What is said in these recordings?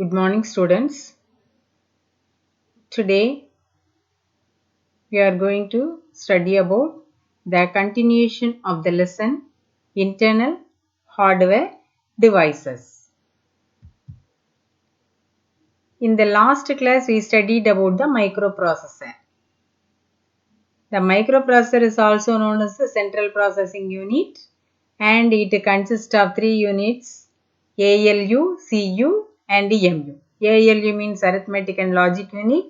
Good morning, students. Today we are going to study about the continuation of the lesson internal hardware devices. In the last class we studied about the microprocessor. The microprocessor is also known as the central processing unit and it consists of three units: ALU, CU and MU. ALU means arithmetic and logic unit,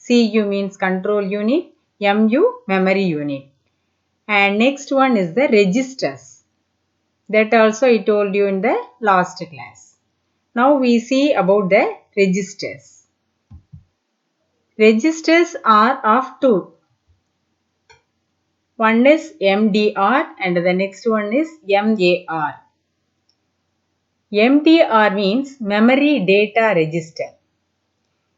CU means control unit, MU memory unit. And next one is the registers. That also I told you in the last class. Now we see about the registers. Registers are of two. One is MDR and the next one is MAR. MDR means memory data register.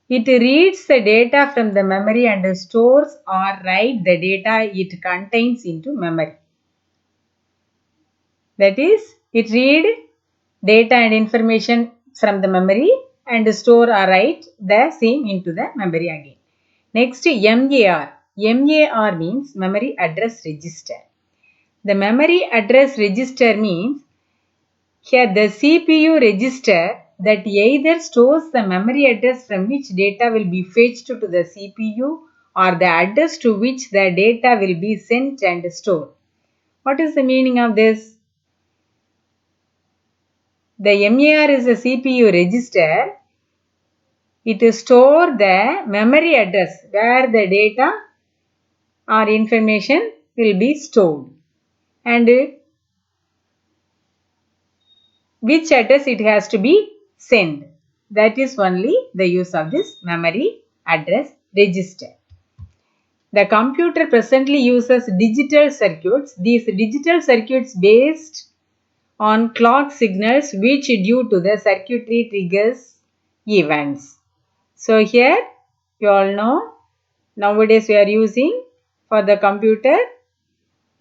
It reads the data from the memory and stores or writes the data it contains into memory. That is, it reads data and information from the memory and store or write the same into the memory again. Next, MAR. MAR means memory address register. The memory address register means here the CPU register that either stores the memory address from which data will be fetched to the CPU or the address to which the data will be sent and stored. What is the meaning of this? The MAR is a CPU register. It stores the memory address where the data or information will be stored and which address it has to be sent. That is only the use of this memory address register. The computer presently uses digital circuits. These digital circuits based on clock signals which due to the circuitry triggers events. So here you all know nowadays we are using for the computer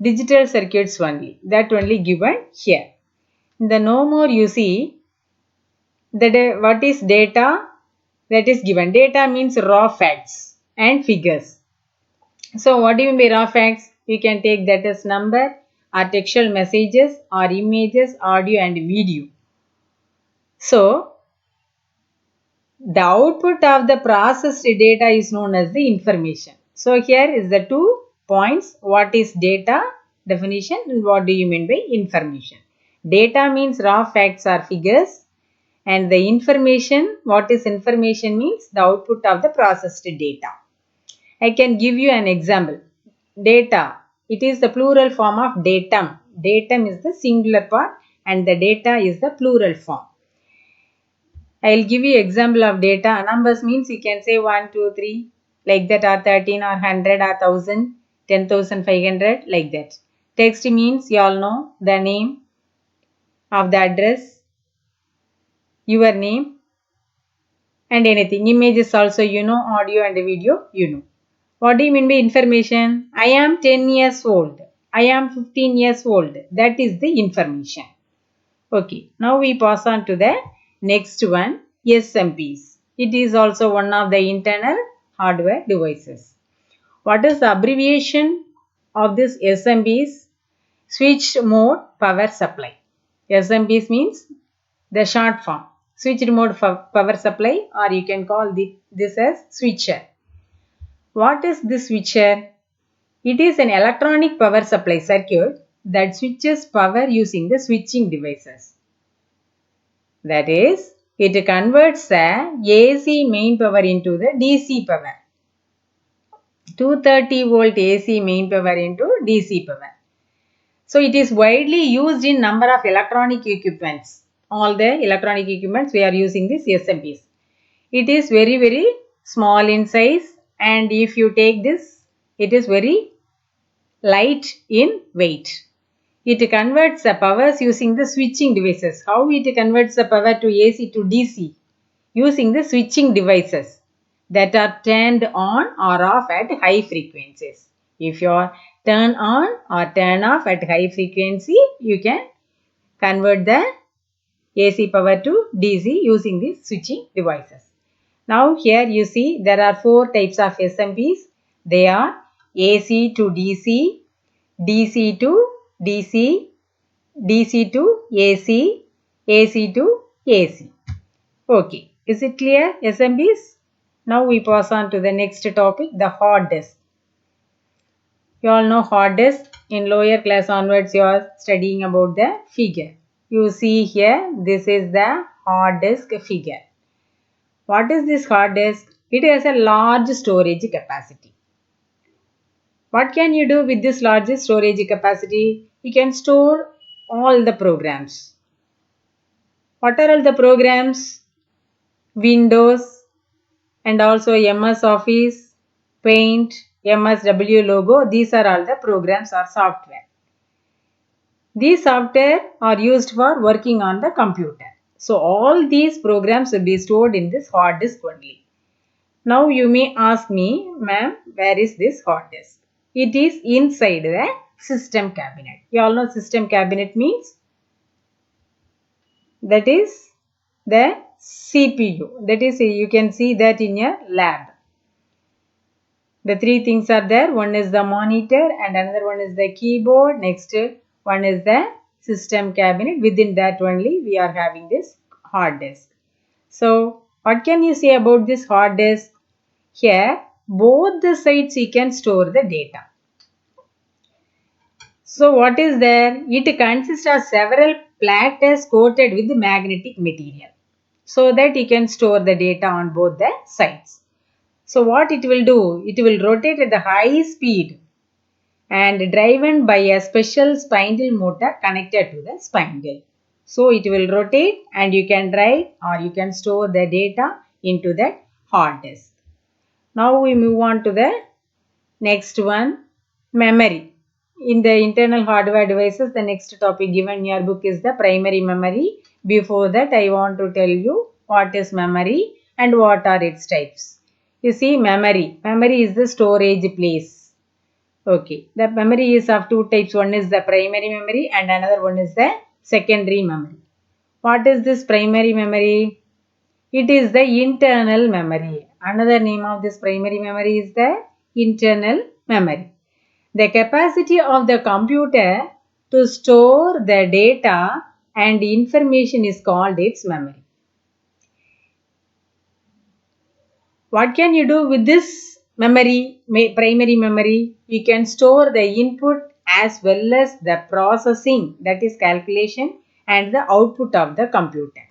digital circuits only. That only given here. The no more you see that what is data that is given. Data means raw facts and figures. So what do you mean by raw facts? You can take that as number or textual messages or images, audio and video. So the output of the processed data is known as the information. So here is the 2 points. What is data definition and what do you mean by information? Data means raw facts or figures. And the information, what is information means the output of the processed data. I can give you an example. Data, it is the plural form of datum. Datum is the singular part and the data is the plural form. I will give you example of data. Numbers means you can say 1, 2, 3 like that or 13 or 100 or 1000, 10,500 like that. Text means you all know the name of the address, your name and anything. Images also you know, audio and video you know. What do you mean by information? I am 10 years old. I am 15 years old. That is the information. Okay, now we pass on to the next one, SMPs. It is also one of the internal hardware devices. What is the abbreviation of this SMPs? Switched mode power supply. SMPs means the short form. Switched mode power supply or you can call this as switcher. What is this switcher? It is an electronic power supply circuit that switches power using the switching devices. That is, it converts the AC main power into the DC power. 230 volt AC main power into DC power. So it is widely used in number of electronic equipments. All the electronic equipments we are using this SMPs. It is very small in size and if you take this, it is very light in weight. It converts the powers using the switching devices. How it converts the power to AC to DC? Using the switching devices that are turned on or off at high frequencies. If you are turn on or turn off at high frequency, you can convert the AC power to DC using these switching devices. Now here you see there are 4 types of SMPs. They are AC to DC, DC to DC, DC to AC, AC to AC. Okay, is it clear SMPs? Now we pass on to the next topic, the hard disk. You all know hard disk. In lower class onwards you are studying about the figure. You see here, this is the hard disk figure. What is this hard disk? It has a large storage capacity. What can you do with this large storage capacity? You can store all the programs. What are all the programs? Windows and also MS Office, Paint, MSW logo. These are all the programs or software. These software are used for working on the computer. So all these programs will be stored in this hard disk only. Now you may ask me, ma'am, where is this hard disk? It is inside the system cabinet. You all know system cabinet means? That is the CPU. That is, you can see that in your lab. The 3 things are there. One is the monitor and another one is the keyboard. Next one is the system cabinet. Within that only we are having this hard disk. So what can you say about this hard disk? Here both the sides you can store the data. So what is there? It consists of several platters coated with magnetic material so that you can store the data on both the sides. So what it will do? It will rotate at the high speed and driven by a special spindle motor connected to the spindle. So it will rotate and you can write or you can store the data into that hard disk. Now we move on to the next one, memory. In the internal hardware devices, the next topic given in your book is the primary memory. Before that, I want to tell you what is memory and what are its types. You see, memory. Memory is the storage place. Okay, the memory is of 2 types. One is the primary memory and another one is the secondary memory. What is this primary memory? It is the internal memory. Another name of this primary memory is the internal memory. The capacity of the computer to store the data and information is called its memory. What can you do with this memory, primary memory? You can store the input as well as the processing, that is calculation, and the output of the computer.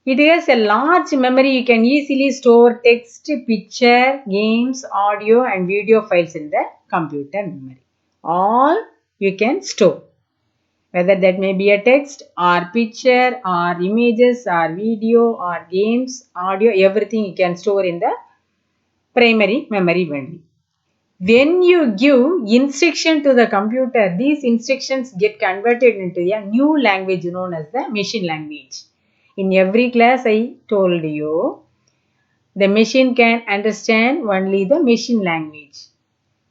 It has a large memory. You can easily store text, picture, games, audio and video files in the computer memory. All you can store. Whether that may be a text or picture or images or video or games, audio, everything you can store in the primary memory only. When you give instruction to the computer, these instructions get converted into a new language known as the machine language. In every class I told you, the machine can understand only the machine language.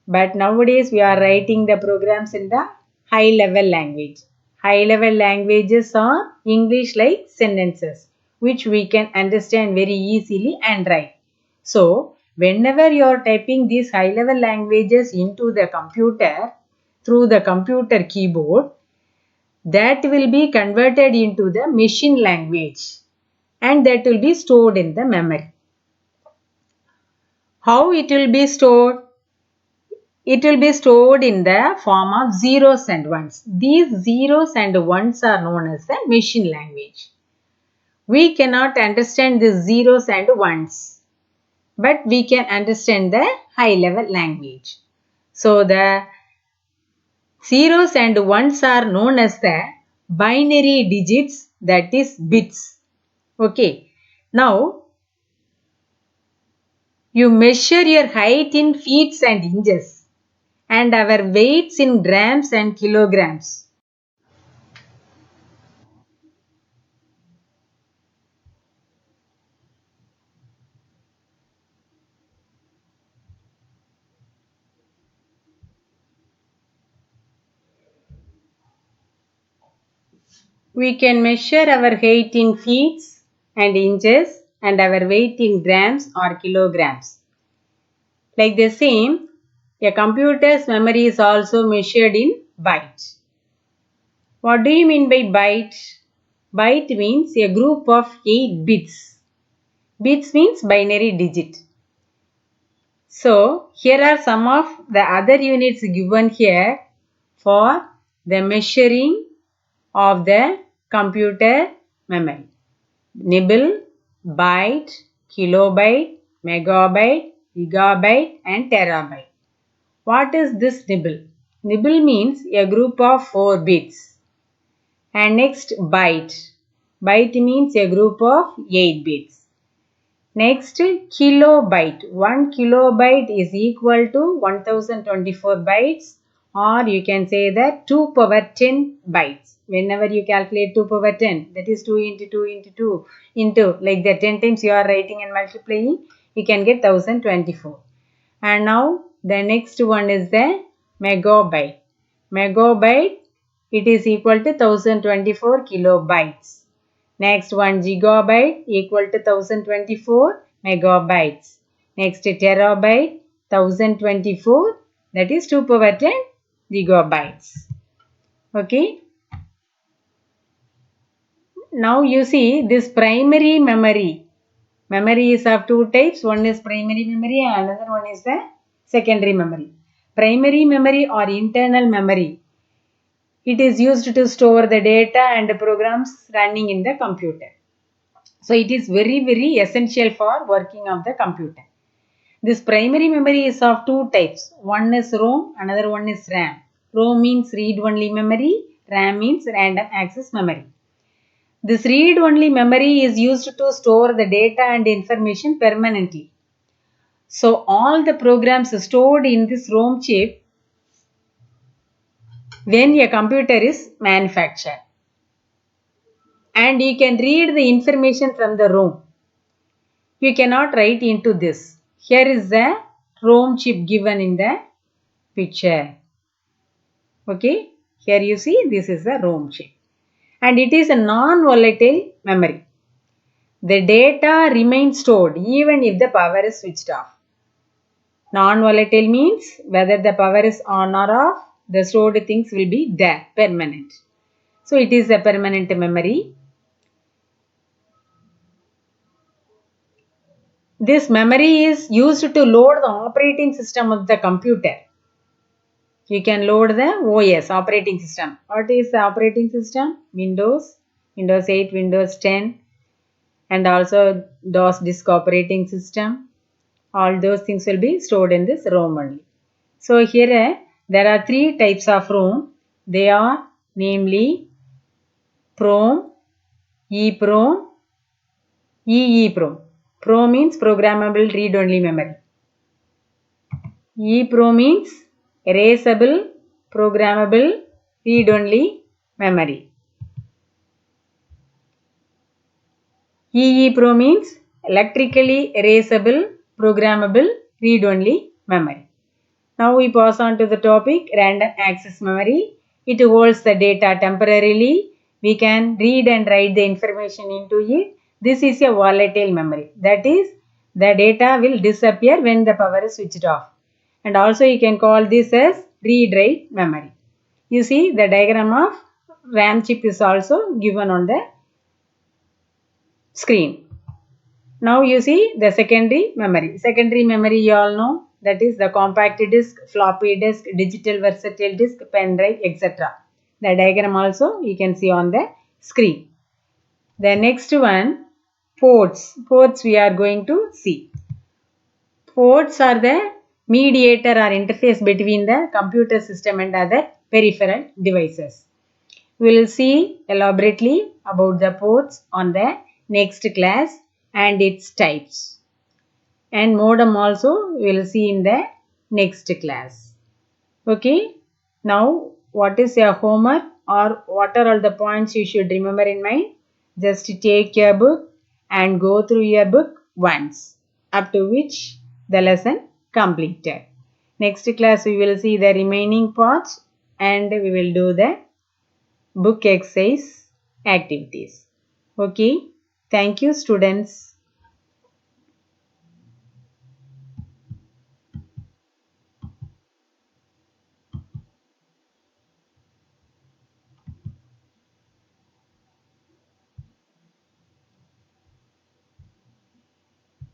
But nowadays we are writing the programs in the high level language. High level languages are English like sentences, which we can understand very easily and write. So, whenever you are typing these high level languages into the computer through the computer keyboard, that will be converted into the machine language and that will be stored in the memory. How it will be stored? It will be stored in the form of zeros and ones. These zeros and ones are known as the machine language. We cannot understand the zeros and ones, but we can understand the high level language. So the zeros and ones are known as the binary digits, that is bits. Okay. Now you measure your height in feet and inches and our weights in grams and kilograms. We can measure our height in feet and inches and our weight in grams or kilograms. Like the same, a computer's memory is also measured in bytes. What do you mean by byte? Byte means a group of 8 bits. Bits means binary digit. So, here are some of the other units given here for the measuring of the computer memory. Nibble, byte, kilobyte, megabyte, gigabyte and terabyte. What is this nibble? Nibble means a group of 4 bits. And next byte. Byte means a group of 8 bits. Next kilobyte. 1 kilobyte is equal to 1024 bytes, or you can say that 2 power 10 bytes. Whenever you calculate 2 power 10, that is 2 into 2 into 2 into like that 10 times you are writing and multiplying, you can get 1024. And now the next one is the megabyte. Megabyte, it is equal to 1024 kilobytes. Next one gigabyte equal to 1024 megabytes. Next terabyte 1024, that is 2 power 10 gigabytes. Okay. Now you see this primary memory. Memory is of two types. One is primary memory and another one is the secondary memory. Primary memory or internal memory, it is used to store the data and programs running in the computer. So it is very essential for working of the computer. This primary memory is of two types. One is ROM, another one is RAM. ROM means read only memory, RAM means random access memory. This read only memory is used to store the data and information permanently. So all the programs stored in this ROM chip when a computer is manufactured. And you can read the information from the ROM. You cannot write into this. Here is the ROM chip given in the picture. Okay, here you see this is the ROM chip. And it is a non-volatile memory. The data remains stored even if the power is switched off. Non-volatile means whether the power is on or off, the stored things will be there, permanent. So it is a permanent memory. This memory is used to load the operating system of the computer. You can load the OS, operating system. What is the operating system? Windows, Windows 8, Windows 10 and also DOS disk operating system. All those things will be stored in this ROM only. So here there are three types of ROM. They are namely PROM, EEPROM, EEPROM. PROM means programmable read-only memory. EEPROM means erasable programmable read-only memory. EEPROM means electrically erasable programmable read-only memory. Now we pass on to the topic random access memory. It holds the data temporarily. We can read and write the information into it. This is a volatile memory. That is, the data will disappear when the power is switched off. And also you can call this as read-write memory. You see the diagram of RAM chip is also given on the screen. Now you see the secondary memory. Secondary memory you all know, that is the compact disk, floppy disk, digital versatile disk, pen drive, etc. The diagram also you can see on the screen. The next one, ports. Ports we are going to see. Ports are the mediator or interface between the computer system and other peripheral devices. We will see elaborately about the ports on the next class and its types. And modem also we will see in the next class. Okay. Now what is your homework, or what are all the points you should remember in mind? Just take your book and go through your book once, up to which the lesson completed. Next class we will see the remaining parts and we will do the book exercise activities. Okay, thank you students.